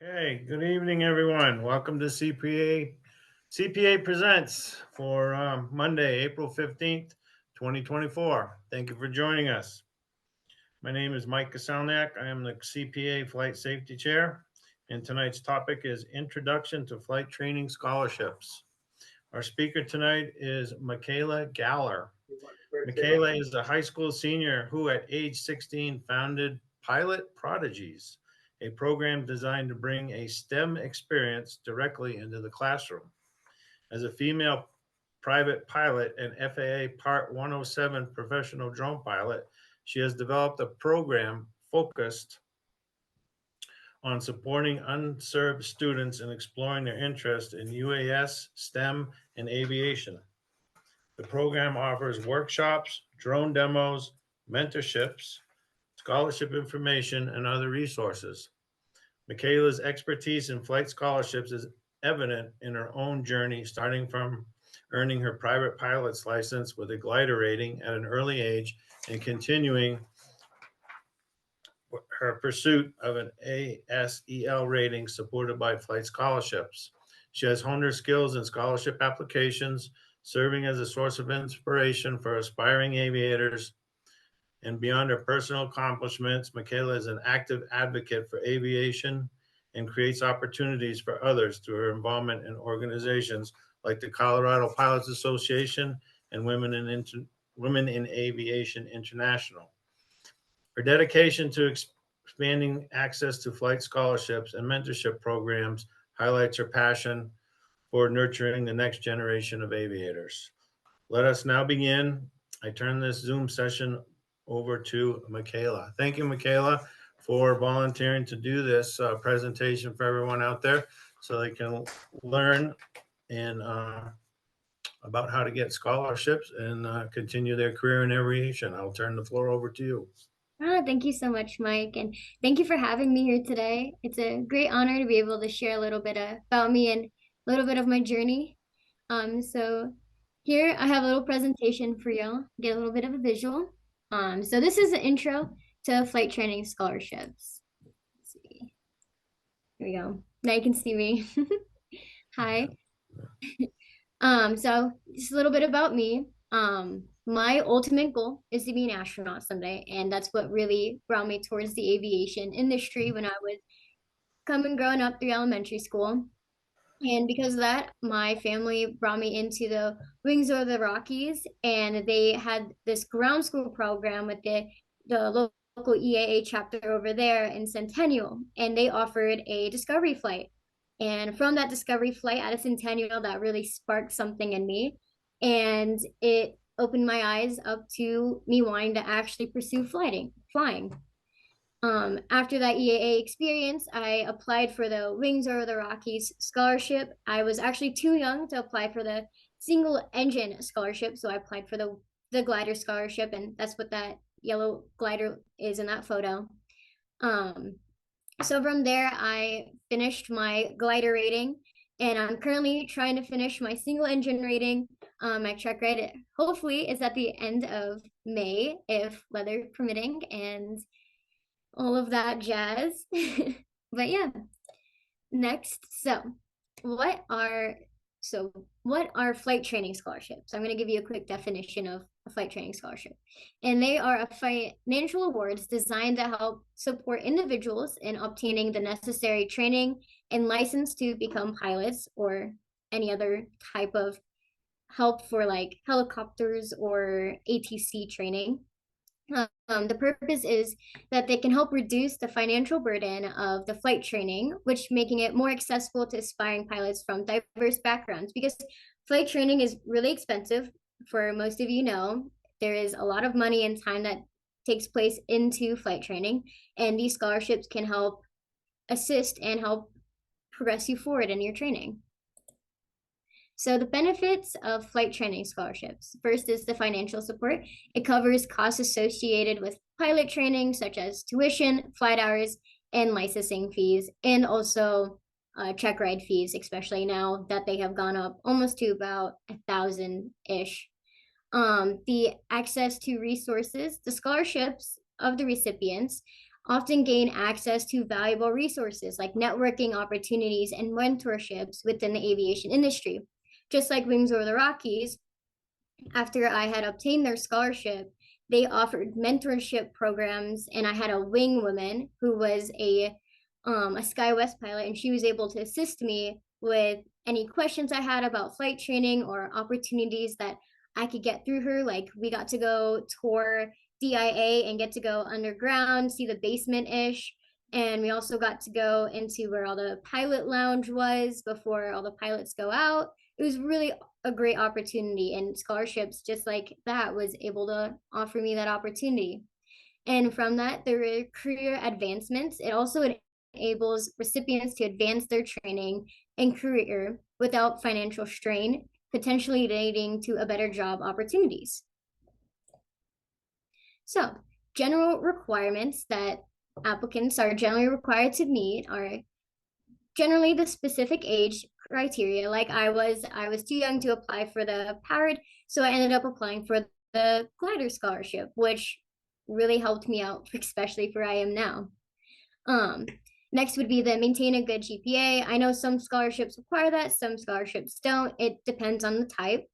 Okay, good evening, everyone. Welcome to CPA Presents for Monday, April 15th, 2024. Thank you for joining us. My name is Mike Kasalniak. I am the CPA Flight Safety Chair, and tonight's topic is Introduction to Flight Training Scholarships. Our speaker tonight is Makayla Galler. Makayla is a high school senior who at age 16 founded Pilot Prodigies, a program designed to bring a STEM experience directly into the classroom. As a female private pilot and FAA Part 107 professional drone pilot, she has developed a program focused on supporting unserved students and exploring their interest in UAS, STEM, and aviation. The program offers workshops, drone demos, mentorships, scholarship information, and other resources. Makayla's expertise in flight scholarships is evident in her own journey, starting from earning her private pilot's license with a glider rating at an early age and continuing her pursuit of an ASEL rating supported by flight scholarships. She has honed her skills in scholarship applications, serving as a source of inspiration for aspiring aviators. And beyond her personal accomplishments, Makayla is an active advocate for aviation and creates opportunities for others through her involvement in organizations like the Colorado Pilots Association and Women in Aviation International. Her dedication to expanding access to flight scholarships and mentorship programs highlights her passion for nurturing the next generation of aviators. Let us now begin. I turn this Zoom session over to Makayla. Thank you, Makayla, for volunteering to do this presentation for everyone out there so they can learn and about how to get scholarships and continue their career in aviation. I'll turn the floor over to you. Thank you so much, Mike, and thank you for having me here today. It's a great honor to be able to share a little bit about me and a little bit of my journey. So here I have a little presentation for y'all, get a little bit of a visual. So this is an intro to flight training scholarships. Let's see. Here we go. Now you can see me. Hi. So just a little bit about me. My ultimate goal is to be an astronaut someday, and that's what really brought me towards the aviation industry when I was coming growing up through elementary school. And because of that, my family brought me into the Wings Over the Rockies, and they had this ground school program with the local EAA chapter over there in Centennial, and they offered a discovery flight. And from that discovery flight at a Centennial, that really sparked something in me, and it opened my eyes up to me wanting to actually pursue flying. After that EAA experience, I applied for the Wings Over the Rockies scholarship. I was actually too young to apply for the single engine scholarship, so I applied for the glider scholarship, and that's what that yellow glider is in that photo. So from there, I finished my glider rating, and I'm currently trying to finish my single engine rating. My check ride hopefully is at the end of May, if weather permitting, and all of that jazz. But yeah, next. What are flight training scholarships? I'm going to give you a quick definition of a flight training scholarship. And they are a financial awards designed to help support individuals in obtaining the necessary training and license to become pilots or any other type of help for like helicopters or ATC training. The purpose is that they can help reduce the financial burden of the flight training, which making it more accessible to aspiring pilots from diverse backgrounds. Because flight training is really expensive, for most of you know, there is a lot of money and time that takes place into flight training, and these scholarships can help assist and help progress you forward in your training. So the benefits of flight training scholarships. First is the financial support. It covers costs associated with pilot training, such as tuition, flight hours, and licensing fees, and also check ride fees, especially now that they have gone up almost to about 1,000-ish. The access to resources, the scholarships of the recipients often gain access to valuable resources like networking opportunities and mentorships within the aviation industry. Just like Wings Over the Rockies, after I had obtained their scholarship, they offered mentorship programs, and I had a wing woman who was a SkyWest pilot, and she was able to assist me with any questions I had about flight training or opportunities that I could get through her. Like we got to go tour DIA and get to go underground, see the basement ish. And we also got to go into where all the pilot lounge was before all the pilots go out. It was really a great opportunity, and scholarships just like that was able to offer me that opportunity. And from that, there were career advancements. It also enables recipients to advance their training and career without financial strain, potentially leading to a better job opportunities. So, general requirements that applicants are generally required to meet are generally the specific age criteria. Like I was too young to apply for the powered, so I ended up applying for the glider scholarship, which really helped me out, especially for where I am now. um Next would be the maintain a good GPA. I know some scholarships require that, some scholarships don't. It depends on the type.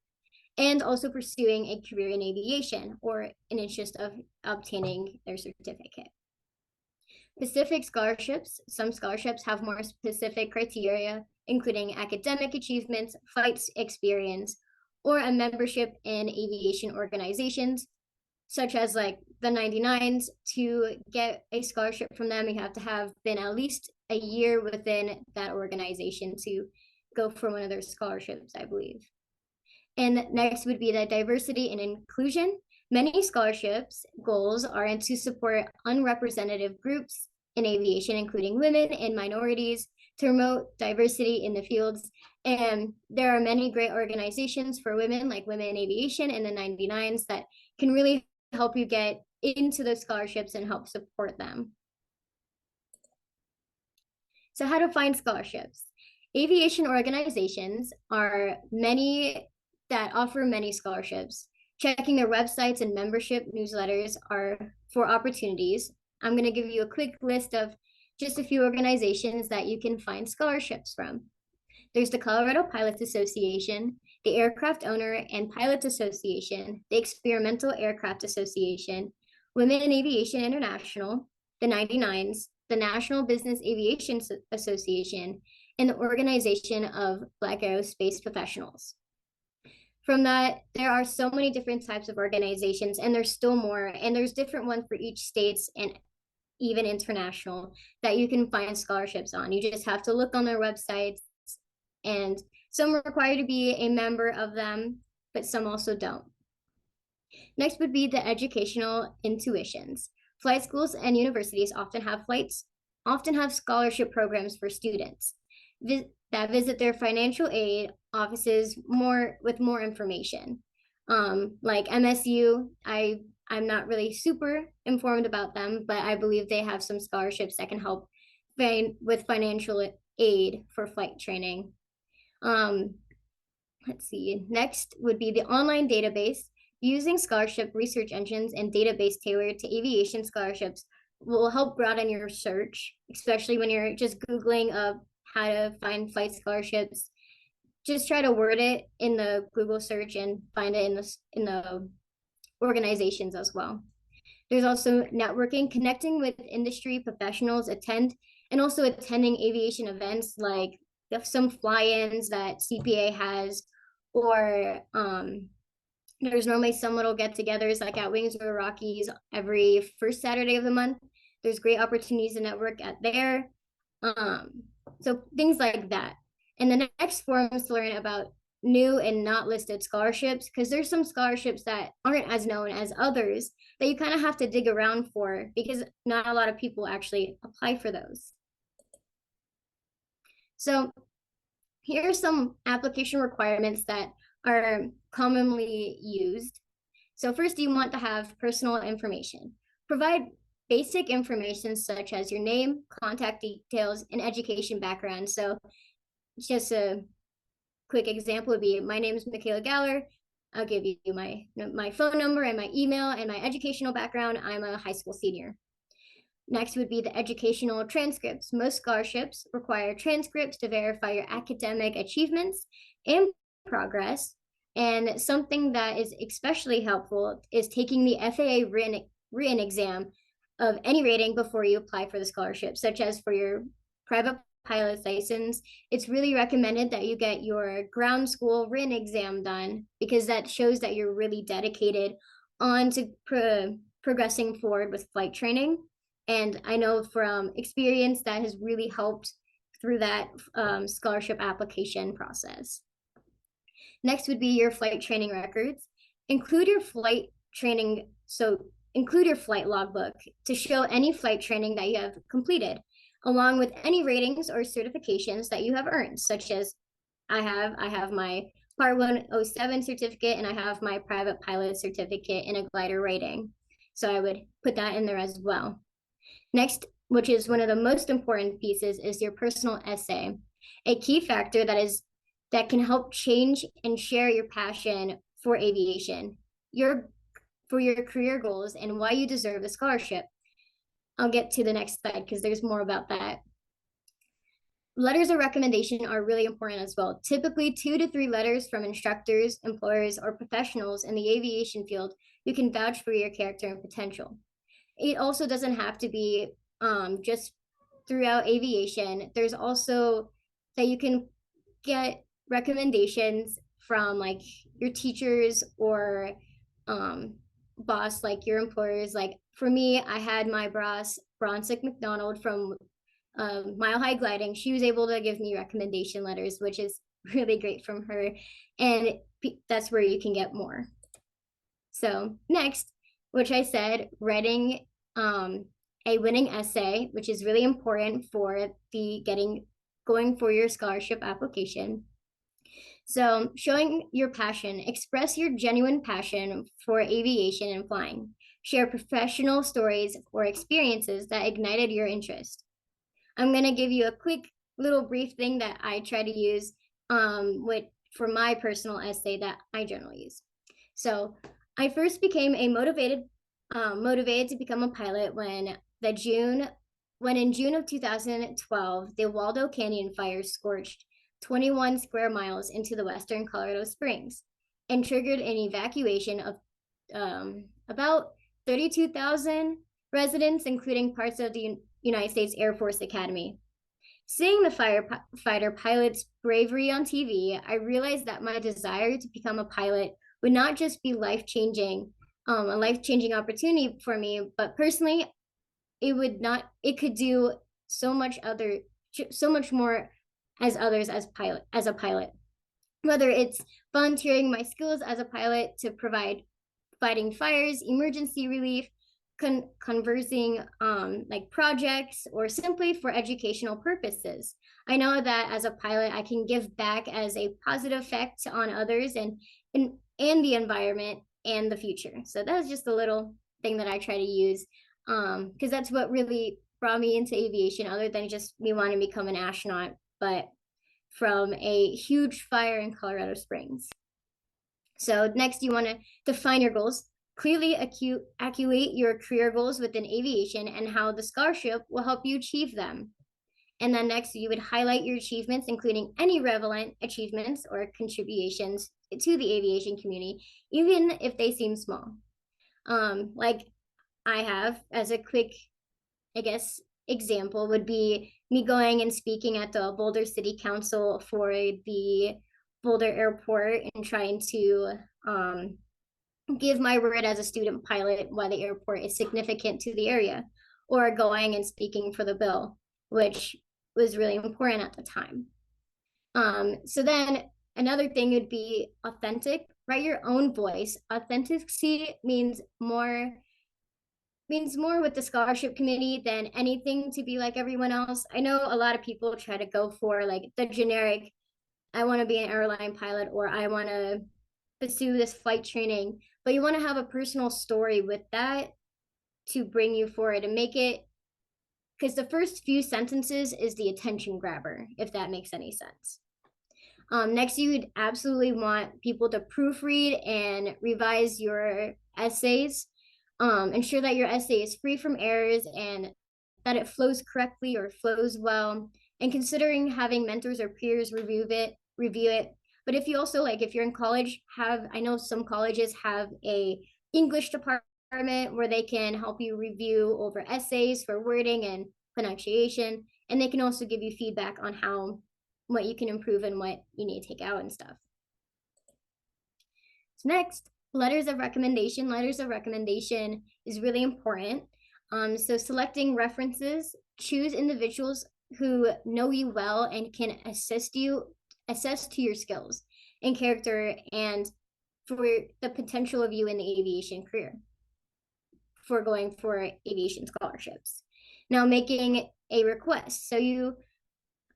And also pursuing a career in aviation or an interest of obtaining their certificate. Specific scholarships, some scholarships have more specific criteria, including academic achievements, flight experience, or a membership in aviation organizations, such as like the 99s. To get a scholarship from them, you have to have been at least a year within that organization to go for one of their scholarships, I believe. And next would be the diversity and inclusion. Many scholarships goals are to support unrepresentative groups in aviation, including women and minorities, to promote diversity in the fields. And there are many great organizations for women, like Women in Aviation and the 99s, that can really help you get into those scholarships and help support them. So, how to find scholarships? Aviation organizations are many that offer many scholarships. Checking their websites and membership newsletters are for opportunities. I'm going to give you a quick list of just a few organizations that you can find scholarships from. There's the Colorado Pilots Association, the Aircraft Owner and Pilots Association, the Experimental Aircraft Association, Women in Aviation International, the 99s, the National Business Aviation Association, and the Organization of Black Aerospace Professionals. From that, there are so many different types of organizations, and there's still more, and there's different ones for each states and even international that you can find scholarships on. You just have to look on their websites, and some require to be a member of them, but some also don't. Next would be the educational intuitions. Flight schools and universities often have scholarship programs for students that visit their financial aid offices with more information. Like MSU, I'm not really super informed about them, but I believe they have some scholarships that can help with financial aid for flight training. Let's see. Next would be the online database. Using scholarship research engines and database tailored to aviation scholarships will help broaden your search, especially when you're just Googling how to find flight scholarships. Just try to word it in the Google search and find it in the organizations as well. There's also networking, connecting with industry professionals, attending aviation events like some fly-ins that CPA has, or there's normally some little get-togethers like at Wings Over Rockies every first Saturday of the month. There's great opportunities to network at there. So things like that. And the next forum is to learn about new and not listed scholarships, because there's some scholarships that aren't as known as others that you kind of have to dig around for, because not a lot of people actually apply for those. So here are some application requirements that are commonly used. So first, you want to have personal information. Provide basic information such as your name, contact details, and education background. So just a quick example would be, my name is Makayla Galler. I'll give you my phone number and my email and my educational background. I'm a high school senior. Next would be the educational transcripts. Most scholarships require transcripts to verify your academic achievements and progress. And something that is especially helpful is taking the FAA written exam of any rating before you apply for the scholarship, such as for your private pilot's license. It's really recommended that you get your ground school written exam done because that shows that you're really dedicated on to progressing forward with flight training. And I know from experience that has really helped through that scholarship application process. Next would be your flight training records. Include your flight training, so include your flight logbook to show any flight training that you have completed, along with any ratings or certifications that you have earned, such as I have my Part 107 certificate and I have my private pilot certificate in a glider rating. So I would put that in there as well. Next, which is one of the most important pieces, is your personal essay, a key factor that can help change and share your passion for aviation, for your career goals, and why you deserve a scholarship. I'll get to the next slide because there's more about that. Letters of recommendation are really important as well. Typically, 2 to 3 letters from instructors, employers, or professionals in the aviation field who can vouch for your character and potential. It also doesn't have to be just throughout aviation. There's also that you can get recommendations from like your teachers or boss, like your employers. Like for me, I had my boss, Bronsick McDonald from Mile High Gliding. She was able to give me recommendation letters, which is really great from her. And that's where you can get more. So next, which I said, writing a winning essay, which is really important for going for your scholarship application. So showing your passion, express your genuine passion for aviation and flying. Share professional stories or experiences that ignited your interest. I'm going to give you a quick little brief thing that I try to use for my personal essay that I generally use. So I first became motivated to become a pilot when in June of 2012, the Waldo Canyon fire scorched 21 square miles into the western Colorado Springs and triggered an evacuation of about 32,000 residents, including parts of the United States Air Force Academy. Seeing the firefighter pilot's bravery on TV, I realized that my desire to become a pilot would not just be a life-changing opportunity for me, but personally, it could do so much more as a pilot. Whether it's volunteering my skills as a pilot to provide fighting fires, emergency relief, conversing like projects, or simply for educational purposes. I know that as a pilot, I can give back as a positive effect on others and the environment and the future. So that's just a little thing that I try to use because that's what really brought me into aviation, other than just me wanting to become an astronaut, but from a huge fire in Colorado Springs. So next, you want to define your goals. Clearly acculate your career goals within aviation and how the scholarship will help you achieve them. And then next, you would highlight your achievements, including any relevant achievements or contributions to the aviation community, even if they seem small. Like I have, as a quick, I guess, example would be me going and speaking at the Boulder City Council for the Boulder Airport and trying to give my word as a student pilot why the airport is significant to the area, or going and speaking for the bill, which was really important at the time. So then another thing would be authentic. Write your own voice. Authenticity means more with the scholarship committee than anything to be like everyone else. I know a lot of people try to go for like the generic, I want to be an airline pilot, or I want to pursue this flight training, but you want to have a personal story with that to bring you forward and make it, because the first few sentences is the attention grabber, if that makes any sense. Next, you would absolutely want people to proofread and revise your essays. Ensure that your essay is free from errors and that it flows correctly or flows well, and considering having mentors or peers review it. But if you also like, if you're in college, I know some colleges have a English department where they can help you review over essays for wording and pronunciation, and they can also give you feedback on what you can improve and what you need to take out and stuff. So next, letters of recommendation. Letters of recommendation is really important. So selecting references, choose individuals who know you well and can assess to your skills and character and for the potential of you in the aviation career for going for aviation scholarships. Now, making a request. So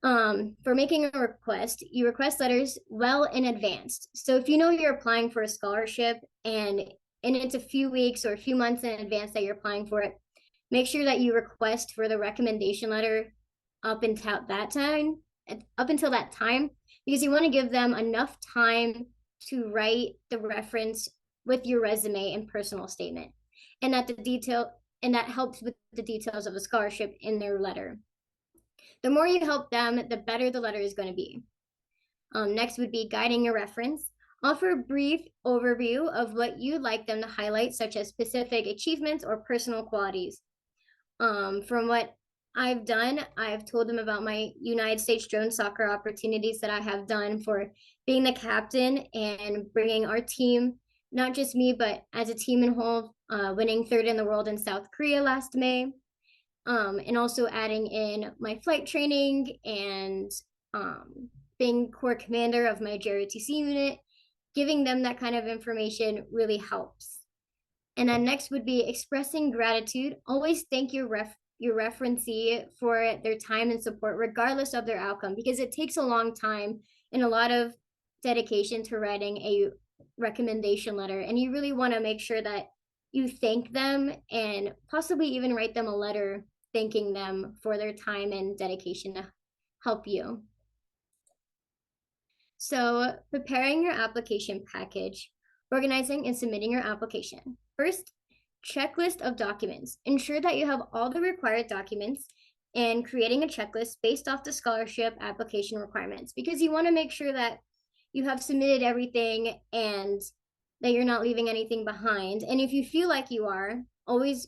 for making a request, you request letters well in advance. So if you know you're applying for a scholarship and it's a few weeks or a few months in advance that you're applying for it, make sure that you request for the recommendation letter up until that time, because you want to give them enough time to write the reference with your resume and personal statement, and that helps with the details of the scholarship in their letter. The more you help them, the better the letter is going to be. Next would be guiding your reference. Offer a brief overview of what you'd like them to highlight, such as specific achievements or personal qualities. From what I've done, I've told them about my United States drone soccer opportunities that I have done for being the captain and bringing our team, not just me, but as a team in whole, winning third in the world in South Korea last May. And also adding in my flight training and being corps commander of my JROTC unit, giving them that kind of information really helps. And then next would be expressing gratitude. Always thank your referencee for their time and support, regardless of their outcome, because it takes a long time and a lot of dedication to writing a recommendation letter. And you really want to make sure that you thank them and possibly even write them a letter thanking them for their time and dedication to help you. So preparing your application package, organizing and submitting your application. First, checklist of documents. Ensure that you have all the required documents and creating a checklist based off the scholarship application requirements, because you want to make sure that you have submitted everything and that you're not leaving anything behind. And if you feel like you are, always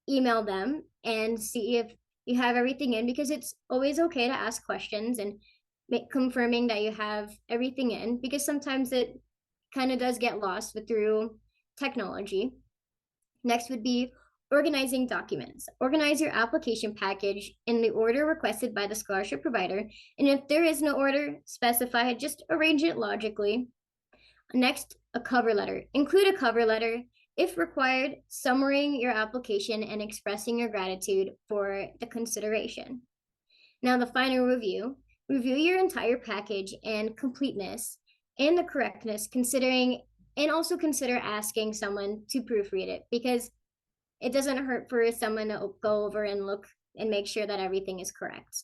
email them and see if you have everything in, because it's always okay to ask questions and confirming that you have everything in, because sometimes it kind of does get lost through technology. Next would be organizing documents. Organize your application package in the order requested by the scholarship provider. And if there is no order specified, just arrange it logically. Next, a cover letter. Include a cover letter, if required, summarizing your application and expressing your gratitude for the consideration. Now, the final review. Review your entire package and completeness and the correctness, and also consider asking someone to proofread it, because it doesn't hurt for someone to go over and look and make sure that everything is correct.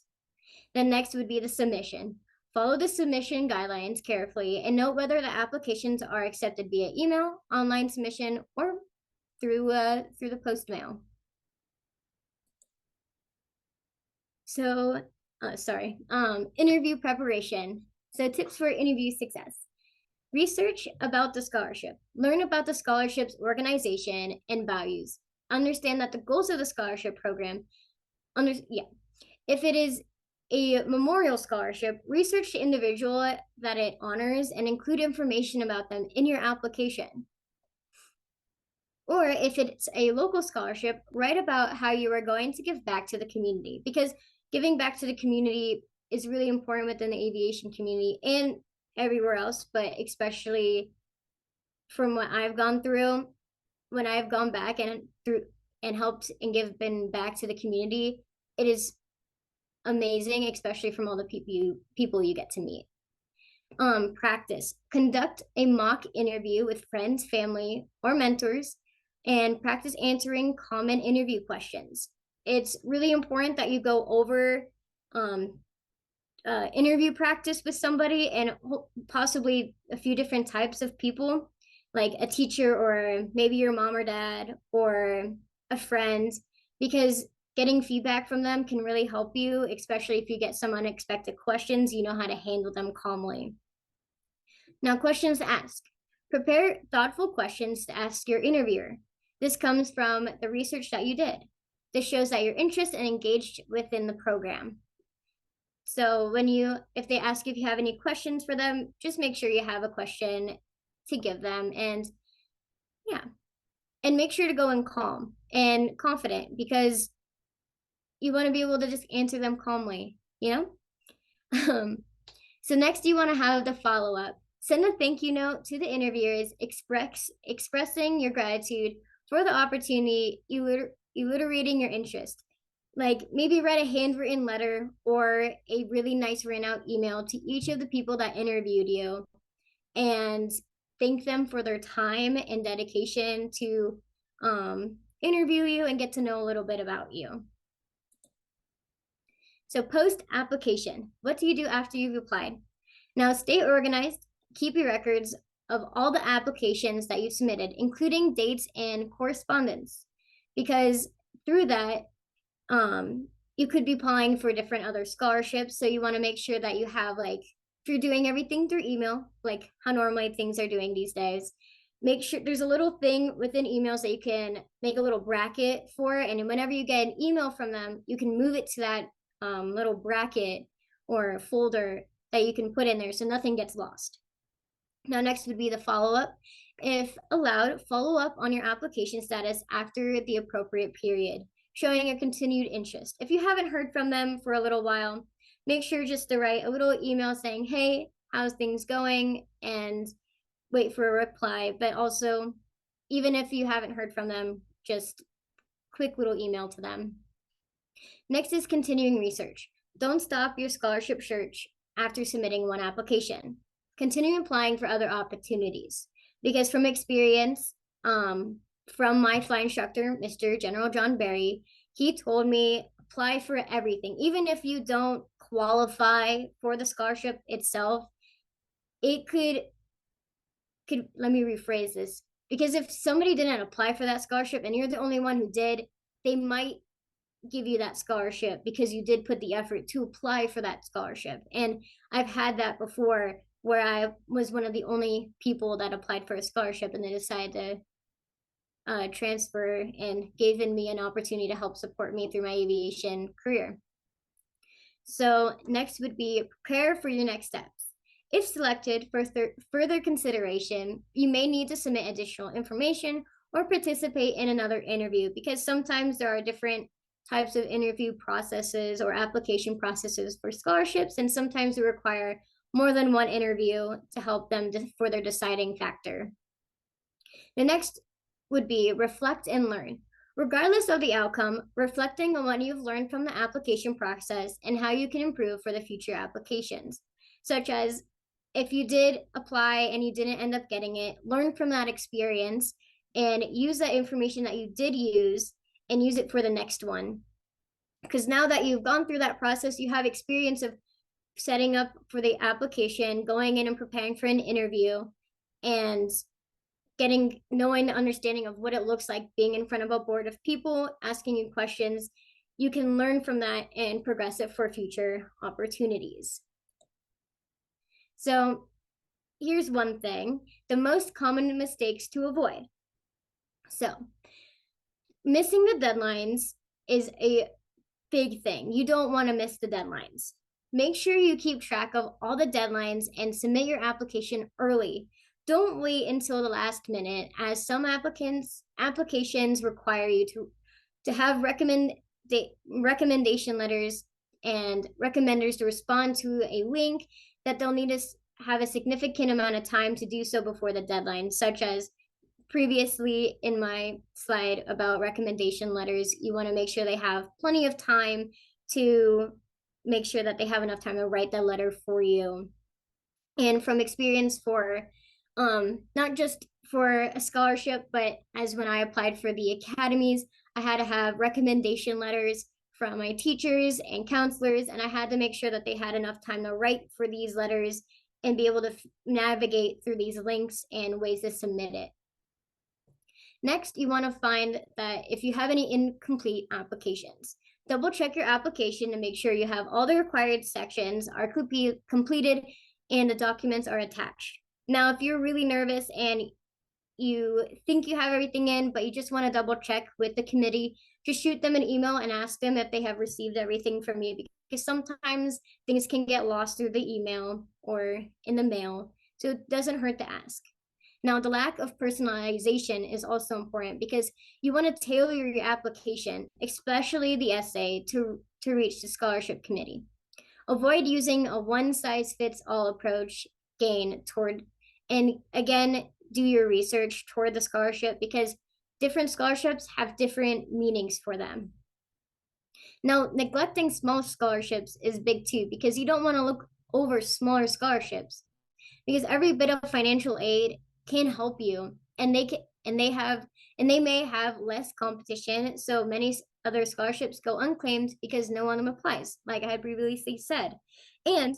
Then next would be the submission. Follow the submission guidelines carefully and note whether the applications are accepted via email, online submission, or through the post mail. So, interview preparation. So tips for interview success. Research about the scholarship. Learn about the scholarship's organization and values. Understand that the goals of the scholarship program. If it is a memorial scholarship, research the individual that it honors and include information about them in your application. Or if it's a local scholarship, write about how you are going to give back to the community, because giving back to the community is really important within the aviation community and everywhere else, but especially from what I've gone through, when I've gone back and helped and given back to the community, it is amazing, especially from all the people you get to meet. Practice. Conduct a mock interview with friends, family, or mentors, and practice answering common interview questions. It's really important that you go over interview practice with somebody, and possibly a few different types of people, like a teacher or maybe your mom or dad or a friend, because Getting feedback from them can really help you, especially if you get some unexpected questions, you know how to handle them calmly. Now, questions to ask. Prepare thoughtful questions to ask your interviewer. This comes from the research that you did. This shows that you're interested and engaged within the program. So if they ask you if you have any questions for them, just make sure you have a question to give them. And yeah, and make sure to go in calm and confident, because you want to be able to just answer them calmly, you know? So next you want to have the follow-up. Send a thank you note to the interviewers, expressing your gratitude for the opportunity, reiterating your interest. Like maybe write a handwritten letter or a really nice written out email to each of the people that interviewed you, and thank them for their time and dedication to interview you and get to know a little bit about you. So post application, what do you do after you've applied? Now stay organized, keep your records of all the applications that you've submitted, including dates and correspondence, because through that, you could be applying for different other scholarships. So you want to make sure that you have, like, if you're doing everything through email, like how normally things are doing these days, make sure there's a little thing within emails that you can make a little bracket for. And whenever you get an email from them, you can move it to that little bracket or folder that you can put in there so nothing gets lost. Now, next would be the follow-up. If allowed, follow up on your application status after the appropriate period, showing a continued interest. If you haven't heard from them for a little while, make sure just to write a little email saying, hey, how's things going? And wait for a reply. But also, even if you haven't heard from them, just quick little email to them. Next is continuing research. Don't stop your scholarship search after submitting one application. Continue applying for other opportunities, because from experience, from my flight instructor, Mr. General John Barry, he told me apply for everything. Even if you don't qualify for the scholarship itself, it could let me rephrase this, because if somebody didn't apply for that scholarship and you're the only one who did, they might give you that scholarship because you did put the effort to apply for that scholarship. And I've had that before, where I was one of the only people that applied for a scholarship and they decided to transfer and given me an opportunity to help support me through my aviation career. So next would be prepare for your next steps. If selected for further consideration, you may need to submit additional information or participate in another interview, because sometimes there are different types of interview processes or application processes for scholarships, and sometimes they require more than one interview to help them for their deciding factor. The next would be reflect and learn. Regardless of the outcome, reflecting on what you've learned from the application process and how you can improve for the future applications, such as if you did apply and you didn't end up getting it, learn from that experience and use that information that you did use and use it for the next one. Because now that you've gone through that process, you have experience of setting up for the application, going in and preparing for an interview, and knowing the understanding of what it looks like being in front of a board of people asking you questions. You can learn from that and progress it for future opportunities. So here's one thing: the most common mistakes to avoid. So missing the deadlines is a big thing. You don't want to miss the deadlines. Make sure you keep track of all the deadlines and submit your application early. Don't wait until the last minute, as some applications require you to have recommendation letters and recommenders to respond to a link that they'll need to have a significant amount of time to do so before the deadline, such as previously in my slide about recommendation letters. You want to make sure they have plenty of time to make sure that they have enough time to write that letter for you. And from experience, for not just for a scholarship, but as when I applied for the academies, I had to have recommendation letters from my teachers and counselors, and I had to make sure that they had enough time to write for these letters and be able to navigate through these links and ways to submit it. Next, you want to find that if you have any incomplete applications, double check your application to make sure you have all the required sections are completed and the documents are attached. Now, if you're really nervous and you think you have everything in, but you just want to double check with the committee, just shoot them an email and ask them if they have received everything from you, because sometimes things can get lost through the email or in the mail. So it doesn't hurt to ask. Now, the lack of personalization is also important because you want to tailor your application, especially the essay, to reach the scholarship committee. Avoid using a one size fits all approach gain toward, and again, do your research toward the scholarship because different scholarships have different meanings for them. Now, neglecting small scholarships is big too because you don't want to look over smaller scholarships because every bit of financial aid can help you, and they may have less competition, so many other scholarships go unclaimed because no one of them applies, like I had previously said. And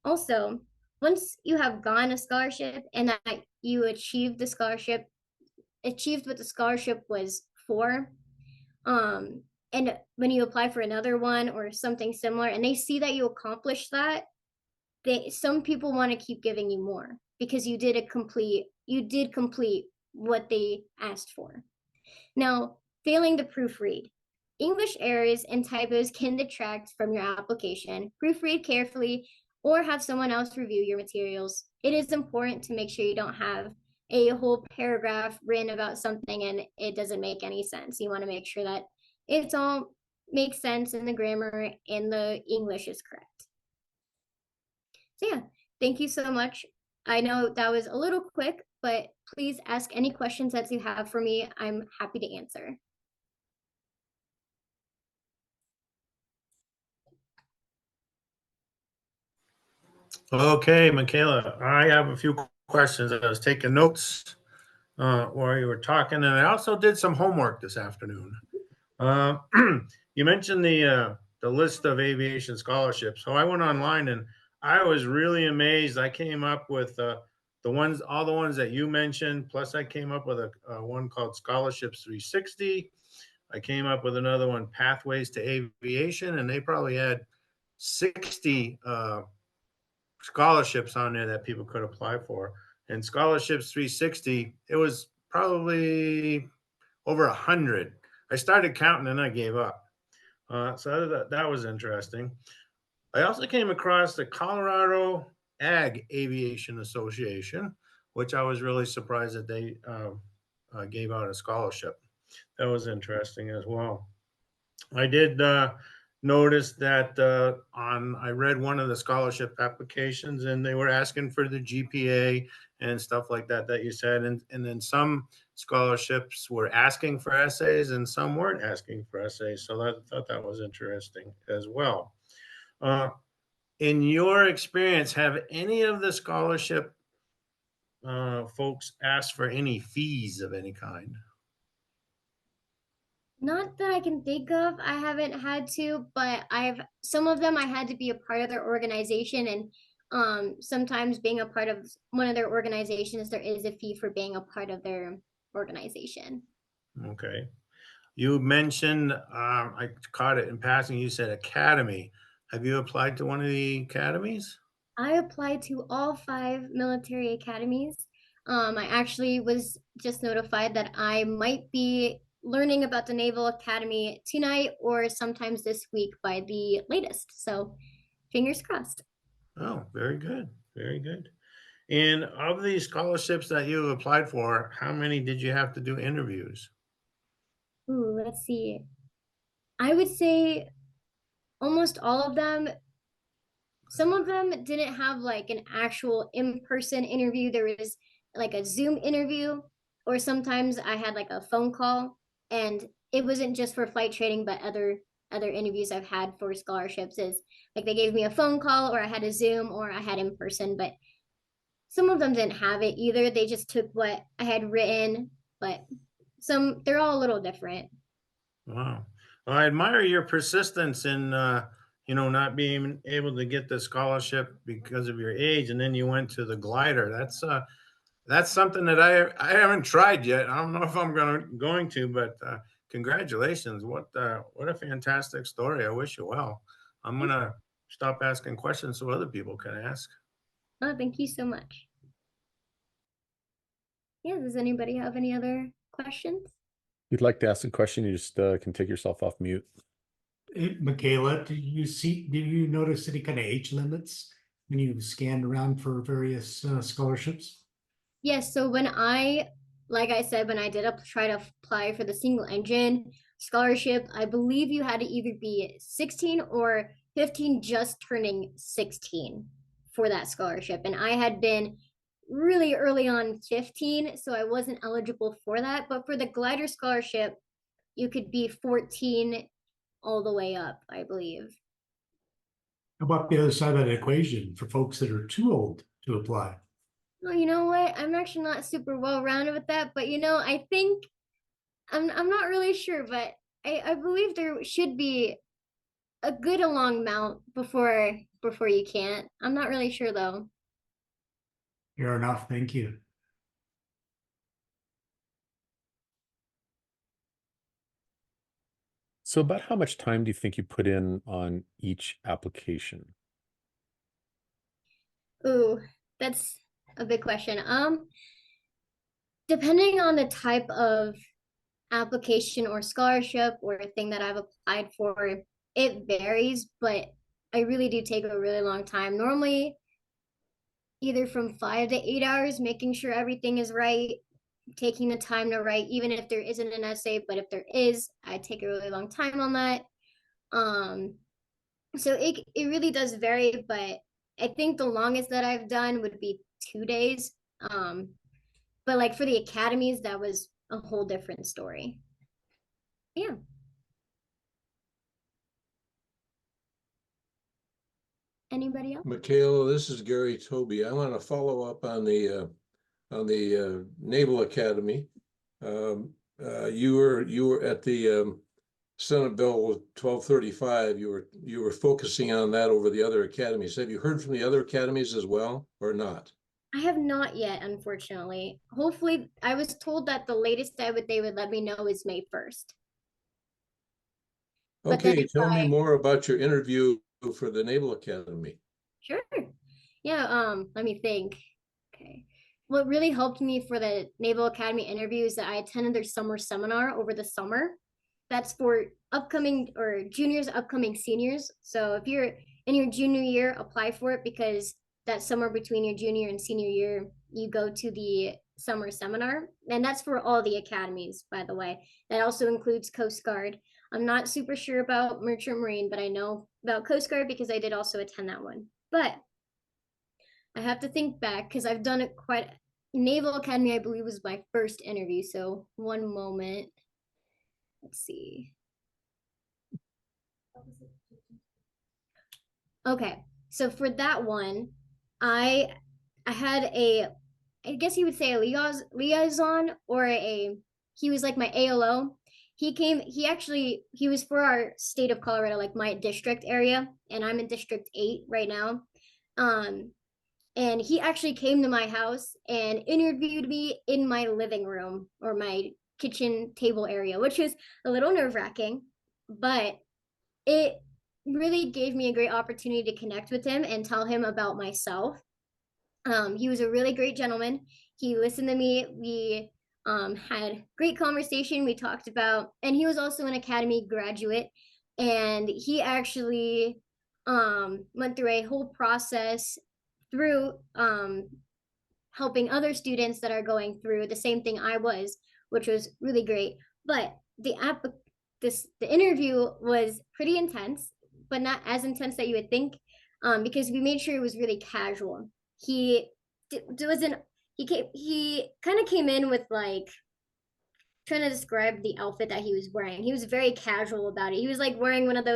also, once you have gotten a scholarship and that you achieved what the scholarship was for, um and when you apply for another one or something similar and they see that you accomplished that, some people want to keep giving you more because you did complete what they asked for. Now, failing to proofread. English errors and typos can detract from your application. Proofread carefully or have someone else review your materials. It is important to make sure you don't have a whole paragraph written about something and it doesn't make any sense. You want to make sure that it's all makes sense and the grammar and the English is correct. So yeah, thank you so much. I know that was a little quick, but please ask any questions that you have for me. I'm happy to answer. Okay, Makayla, I have a few questions. I was taking notes while you were talking, and I also did some homework this afternoon. Uh, you mentioned the list of aviation scholarships. So I went online and I was really amazed. I came up with all the ones that you mentioned. Plus, I came up with a one called Scholarships 360. I came up with another one, Pathways to Aviation, and they probably had 60 scholarships on there that people could apply for. And Scholarships 360, it was probably over 100. I started counting and I gave up. So that was interesting. I also came across the Colorado Ag Aviation Association, which I was really surprised that they gave out a scholarship. That was interesting as well. I did notice that I read one of the scholarship applications and they were asking for the GPA and stuff like that that you said, and then some scholarships were asking for essays and some weren't asking for essays. So I thought that was interesting as well. Uh, in your experience, have any of the scholarship folks asked for any fees of any kind? Not that I can think of. I haven't had to, but I've some of them I had to be a part of their organization and sometimes being a part of one of their organizations there is a fee for being a part of their organization. Okay. You mentioned, I caught it in passing, you said academy. Have you applied to one of the academies? I applied to all five military academies. I actually was just notified that I might be learning about the Naval Academy tonight or sometimes this week by the latest. So fingers crossed. Oh, very good. Very good. And of these scholarships that you applied for, how many did you have to do interviews? Ooh, let's see. I would say almost all of them. Some of them didn't have like an actual in-person interview. There was like a Zoom interview, or sometimes I had like a phone call, and it wasn't just for flight training, but other interviews I've had for scholarships is like they gave me a phone call, or I had a Zoom, or I had in person. But some of them didn't have it either. They just took what I had written, but they're all a little different. Wow. Well, I admire your persistence in, not being able to get the scholarship because of your age, and then you went to the glider. That's something that I haven't tried yet. I don't know if I'm going to, but congratulations. What a fantastic story. I wish you well. I'm gonna stop asking questions so other people can ask. Oh, thank you so much. Yeah, does anybody have any other questions? If you'd like to ask a question, you just can take yourself off mute. Makayla, do you notice any kind of age limits when you scanned around for various scholarships? Yes, so like I said, when I did try to apply for the single engine scholarship, I believe you had to either be 16 or 15, just turning 16 for that scholarship. And I had been really early on 15, so I wasn't eligible for that. But for the glider scholarship, you could be 14 all the way up, I believe. How about the other side of that equation for folks that are too old to apply? Well, you know what? I'm actually not super well rounded with that, but I think I'm not really sure, but I believe there should be a good long amount before you can't. I'm not really sure though. Fair enough, thank you. So about how much time do you think you put in on each application? Ooh, that's a big question. Depending on the type of application or scholarship or thing that I've applied for, it varies, but I really do take a really long time. Normally, either from 5 to 8 hours, making sure everything is right, taking the time to write, even if there isn't an essay, but if there is, I take a really long time on that. Um, so it really does vary, but I think the longest that I've done would be 2 days. But like for the academies, that was a whole different story. Yeah. Anybody else? Makayla, this is Gary Toby. I want to follow up on the Naval Academy. You were at the Senate Bill 1235. You were focusing on that over the other academies. Have you heard from the other academies as well, or not? I have not yet, unfortunately. Hopefully, I was told that the latest they would let me know is May 1st. But then Okay, tell me more about your interview for the Naval Academy. Sure. Yeah, let me think. Okay. What really helped me for the Naval Academy interview is that I attended their summer seminar over the summer. That's for upcoming or juniors, upcoming seniors. So if you're in your junior year, apply for it, because that summer between your junior and senior year, you go to the summer seminar. And that's for all the academies, by the way. That also includes Coast Guard. I'm not super sure about Merchant Marine, but I know about Coast Guard because I did also attend that one. But I have to think back because I've done it quite. Naval Academy, I believe, was my first interview. So one moment. Let's see. Okay, so for that one, I I had I guess you would say a liaison, or he was like my ALO. He was for our state of Colorado, like my district area, and I'm in District 8 right now. Um, and he actually came to my house and interviewed me in my living room or my kitchen table area, which was a little nerve-wracking, but it really gave me a great opportunity to connect with him and tell him about myself. He was a really great gentleman. He listened to me. We had great conversation. We talked about, and he was also an academy graduate, and he actually went through a whole process through helping other students that are going through the same thing I was, which was really great. But the interview was pretty intense, but not as intense that you would think, because we made sure it was really casual. He wasn't. He kind of came in with like trying to describe the outfit that he was wearing. He was very casual about it. He was like wearing um one of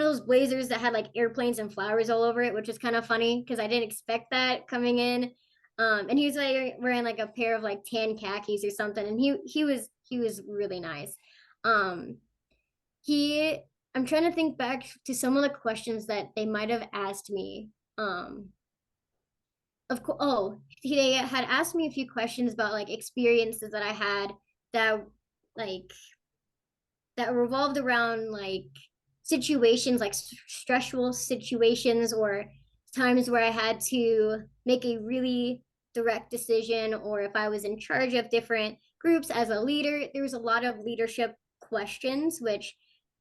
those blazers that had like airplanes and flowers all over it, which is kind of funny because I didn't expect that coming in. And he was like wearing like a pair of like tan khakis or something, and he was really nice. Um, he I'm trying to think back to some of the questions that they might have asked me. Of course, they had asked me a few questions about like experiences that I had that like that revolved around like situations, like stressful situations, or times where I had to make a really direct decision, or if I was in charge of different groups as a leader. There was a lot of leadership questions, which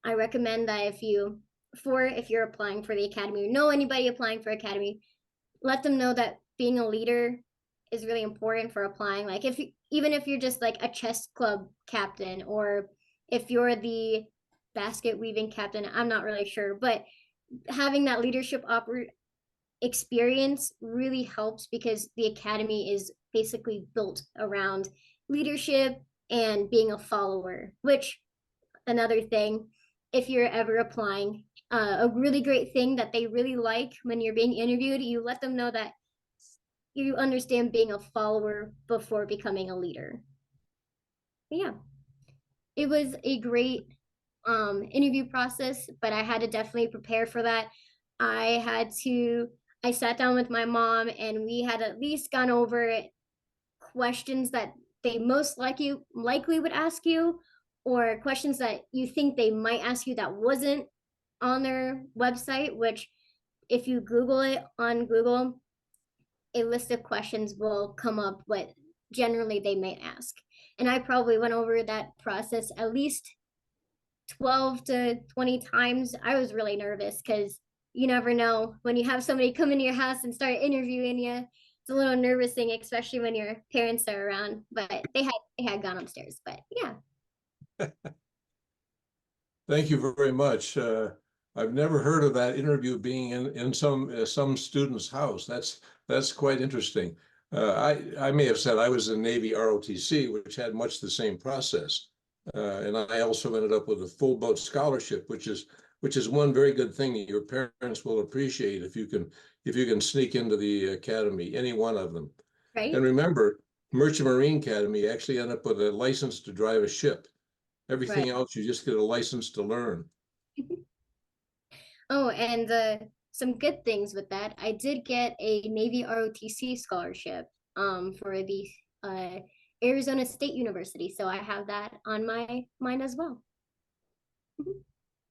I recommend that if you're applying for the academy or know anybody applying for academy, let them know that being a leader is really important for applying. Like even if you're just like a chess club captain, or if you're the basket weaving captain, I'm not really sure, but having that leadership experience really helps, because the academy is basically built around leadership and being a follower. Which, another thing, if you're ever applying, a really great thing that they really like when you're being interviewed, you let them know that you understand being a follower before becoming a leader. But yeah, it was a great interview process, but I had to definitely prepare for that. I sat down with my mom, and we had at least gone over questions that they most likely would ask you, or questions that you think they might ask you that wasn't on their website, which if you Google it on Google, a list of questions will come up what generally they may ask. And I probably went over that process at least 12 to 20 times. I was really nervous because you never know when you have somebody come into your house and start interviewing you. It's a little nervous thing, especially when your parents are around. But they had gone upstairs. But yeah. Thank you very much. I've never heard of that interview being in some student's house. That's quite interesting. I may have said I was in Navy ROTC, which had much the same process, and I also ended up with a full boat scholarship, which is one very good thing that your parents will appreciate if you can sneak into the academy, any one of them. Right. And remember, Merchant Marine Academy actually ended up with a license to drive a ship. Everything Right. else, you just get a license to learn. Oh, and some good things with that. I did get a Navy ROTC scholarship for the Arizona State University, so I have that on my mind as well.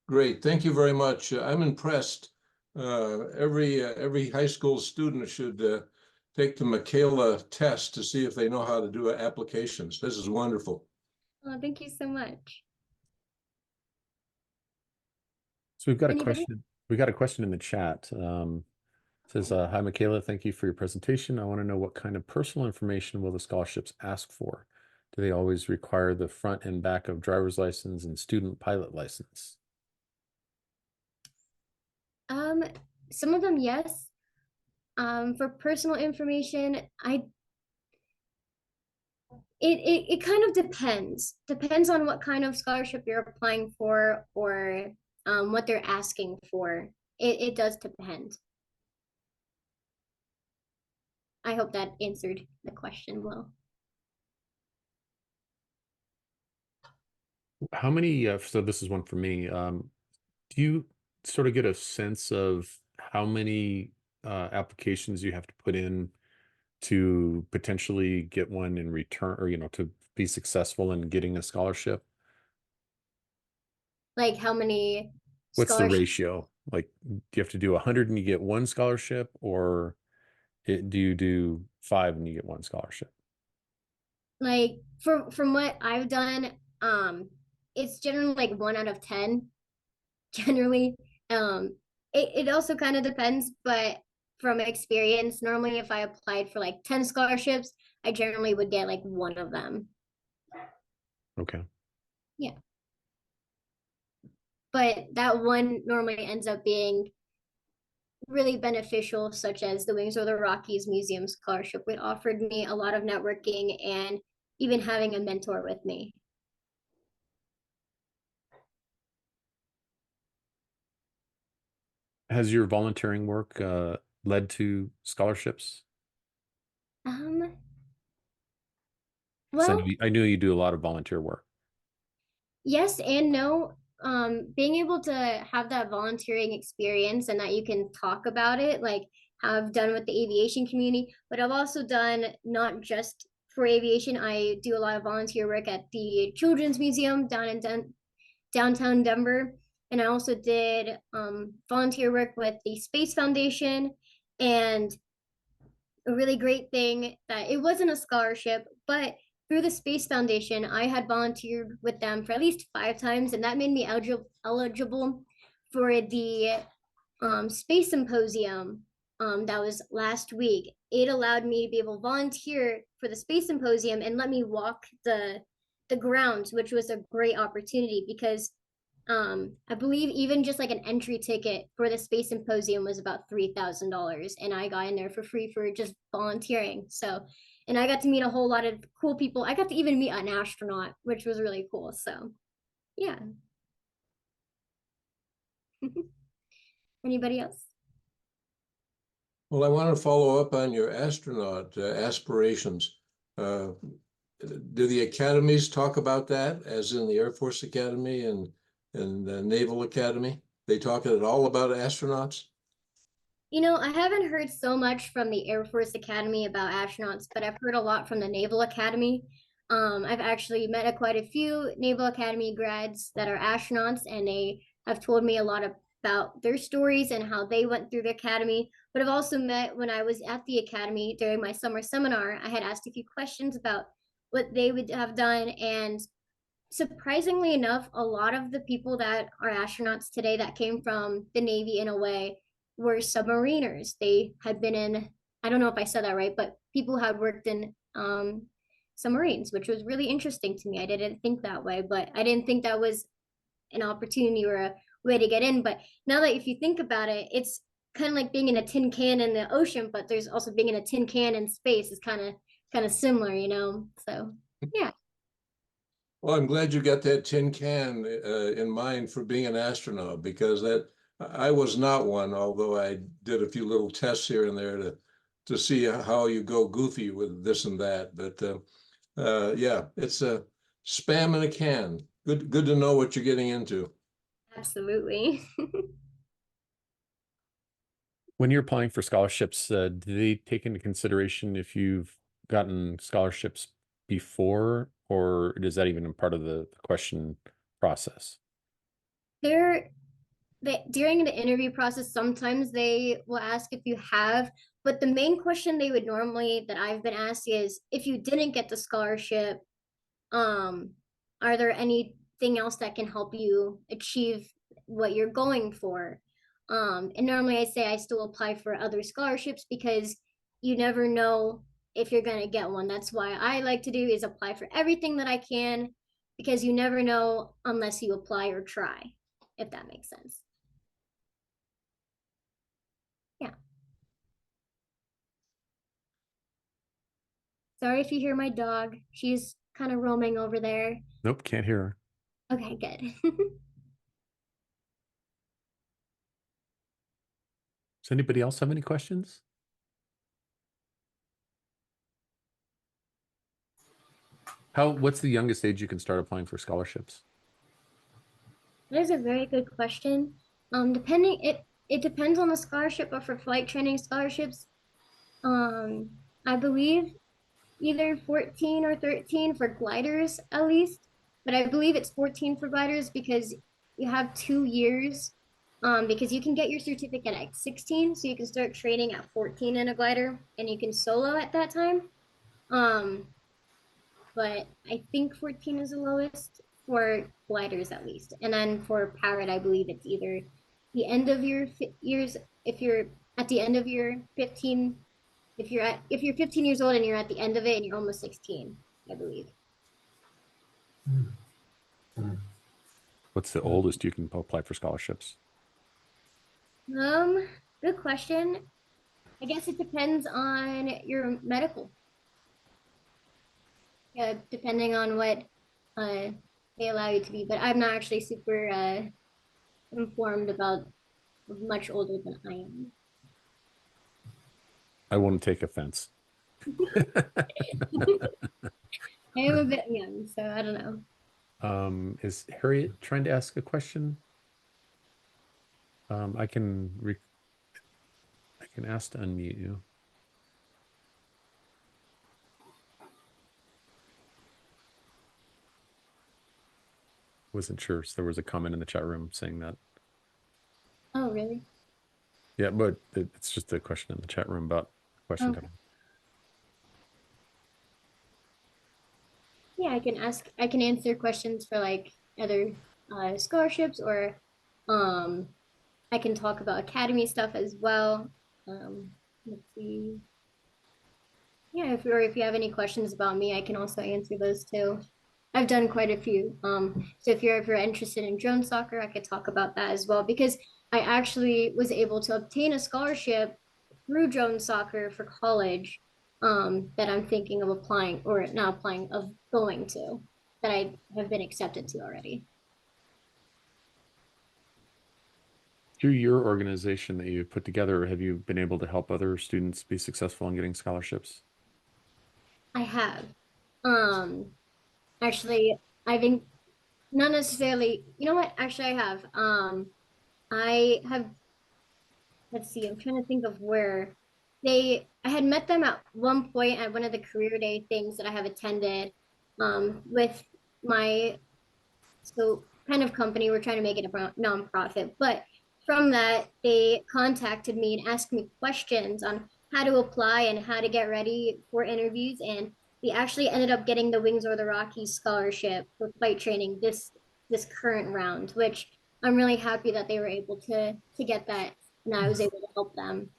Great, thank you very much. I'm impressed. Every high school student should take the Makayla test to see if they know how to do applications. This is wonderful. Oh, thank you so much. So we've got a Anybody? question. We got a question in the chat. It says, "Hi, Makayla. Thank you for your presentation. I want to know what kind of personal information will the scholarships ask for? Do they always require the front and back of driver's license and student pilot license?" Some of them, yes. For personal information, it kind of depends on what kind of scholarship you're applying for, or what they're asking for. It does depend. I hope that answered the question well. How many, so this is one for me. Do you sort of get a sense of how many applications you have to put in to potentially get one in return, or, to be successful in getting a scholarship? Like how many What's the scholarships? ratio? Like, do you have to do 100 and you get one scholarship, or do you do 5 and you get one scholarship? Like from what I've done, it's generally like 1 out of 10. Generally, it also kind of depends, but from experience, normally if I applied for like 10 scholarships, I generally would get like 1 of them. Okay. Yeah. But that one normally ends up being really beneficial, such as the Wings of the Rockies Museum Scholarship, which offered me a lot of networking and even having a mentor with me. Has your volunteering work led to scholarships? Well, I knew you do a lot of volunteer work. yes and no. Being able to have that volunteering experience and that you can talk about it, like how I've done with the aviation community, but I've also done not just for aviation, I do a lot of volunteer work at the Children's Museum down in downtown Denver. And I also did volunteer work with the Space Foundation. And a really great thing that it wasn't a scholarship, but through the Space Foundation, I had volunteered with them for at least 5 times, and that made me eligible for the space symposium that was last week. It allowed me to be able to volunteer for the space symposium and let me walk the grounds, which was a great opportunity because I believe even just like an entry ticket for the space symposium was about $3,000, and I got in there for free for just volunteering. So, and I got to meet a whole lot of cool people. I got to even meet an astronaut, which was really cool. So, yeah. Anybody else? Well, I want to follow up on your astronaut aspirations. Do the academies talk about that, as in the Air Force Academy and the Naval Academy? They talk at all about astronauts? You know, I haven't heard so much from the Air Force Academy about astronauts, but I've heard a lot from the Naval Academy. I've actually met quite a few Naval Academy grads that are astronauts, and they have told me a lot about their stories and how they went through the academy. But I've also met when I was at the academy during my summer seminar, I had asked a few questions about what they would have done, and surprisingly enough, a lot of the people that are astronauts today that came from the Navy in a way were submariners. They had been in, I don't know if I said that right, but people had worked in submarines, which was really interesting to me. I didn't think that way, but I didn't think that was an opportunity or a way to get in. But now that if you think about it, it's kind of like being in a tin can in the ocean, but there's also being in a tin can in space is kind of similar, you know? So yeah. Well, I'm glad you got that tin can in mind for being an astronaut, because that I was not one, although I did a few little tests here and there to see how you go goofy with this and that. But yeah, it's a spam in a can. Good to know what you're getting into. Absolutely. When you're applying for scholarships, do they take into consideration if you've gotten scholarships before, or is that even a part of the question process? They're during the interview process, sometimes they will ask if you have, but the main question they would normally that I've been asked is if you didn't get the scholarship, um, are there anything else that can help you achieve what you're going for? And normally I say I still apply for other scholarships because you never know if you're going to get one. That's why I like to do is apply for everything that I can, because you never know unless you apply or try, if that makes sense. Yeah. Sorry if you hear my dog. She's kind of roaming over there. Nope, can't hear her. Okay, good. Does anybody else have any questions? What's the youngest age you can start applying for scholarships? That is a very good question. It depends on the scholarship, but for flight training scholarships, um, I believe either 14 or 13 for gliders at least. But I believe it's 14 for gliders because you have 2 years. Because you can get your certificate at 16, so you can start training at 14 in a glider, and you can solo at that time. Um, but I think 14 is the lowest for gliders at least. And then for parrot, I believe it's either the end of your years, if you're at the end of your 15, if you're 15 years old and you're at the end of it and you're almost 16, I believe. What's the oldest you can apply for scholarships? Good question. I guess it depends on your medical. Yeah, depending on what they allow you to be. But I'm not actually super informed about much older than I am. I won't take offense. I am a bit young, so I don't know. Is Harriet trying to ask a question? I can ask to unmute you. Wasn't sure. So there was a comment in the chat room saying that. Oh, really? Yeah, but it's just a question in the chat room about question Okay. coming. Yeah, I can answer questions for like other scholarships, or I can talk about academy stuff as well. Let's see. Yeah, if you have any questions about me, I can also answer those too. I've done quite a few. So if you're interested in drone soccer, I could talk about that as well, because I actually was able to obtain a scholarship through drone soccer for college, that I'm thinking of applying, or not applying, of going to, that I have been accepted to already. Through your organization that you put together, have you been able to help other students be successful in getting scholarships? I have. Um, Actually, I think not necessarily, you know what? Actually, I have. I have, let's see, I'm trying to think of where I had met them at one point at one of the career day things that I have attended, with my, so kind of company. We're trying to make it a nonprofit, but from that, they contacted me and asked me questions on how to apply and how to get ready for interviews. And we actually ended up getting the Wings or the Rockies scholarship for flight training this current round, which I'm really happy that they were able to get that, and I was able to help them.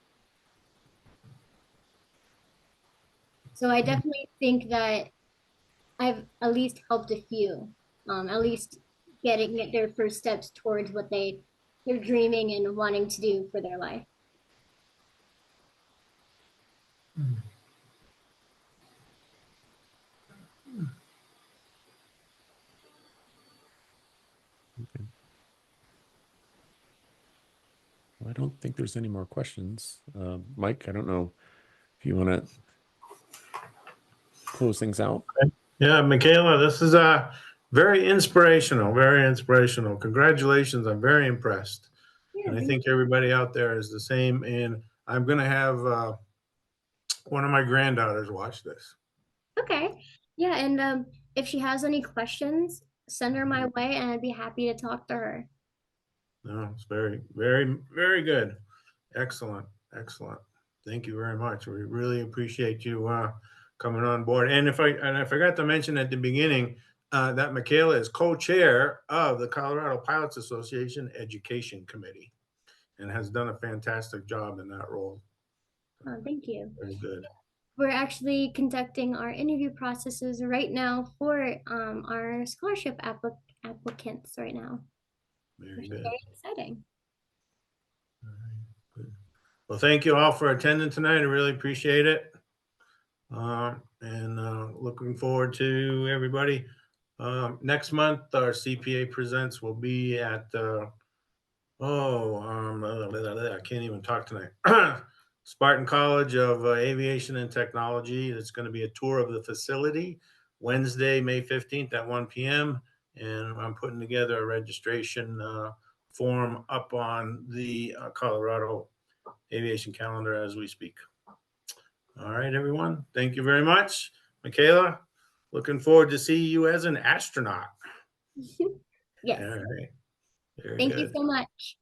So I definitely think that I've at least helped a few, at least getting their first steps towards what they're dreaming and wanting to do for their life. Okay. Well, I don't think there's any more questions. Mike, I don't know if you want to close things out. Yeah, Makayla, this is very inspirational, very inspirational. Congratulations. I'm very impressed. Yeah, And I thank think everybody out there is the same. And I'm going to have one of my granddaughters watch this. Okay. Yeah, and if she has any questions, send her my way, and I'd be happy to talk to her. No, it's very, very, very good. Excellent. Excellent. Thank you very much. We really appreciate you coming on board. And I forgot to mention at the beginning that Makayla is co-chair of the Colorado Pilots Association Education Committee and has done a fantastic job in that role. Thank you. Very good. We're actually conducting our interview processes right now for our scholarship applicants right now, Very which is good. very exciting. All right, good. Well, thank you all for attending tonight. I really appreciate it. And looking forward to everybody. Next month, our CPA presents will be at, I can't even talk tonight. Spartan College of Aviation and Technology. It's going to be a tour of the facility Wednesday, May 15th at 1 p.m. And I'm putting together a registration form up on the Colorado Aviation calendar as we speak. All right, everyone. Thank you very much. Makayla, looking forward to see you as an astronaut. Yes. All right. Very Thank good. you so much.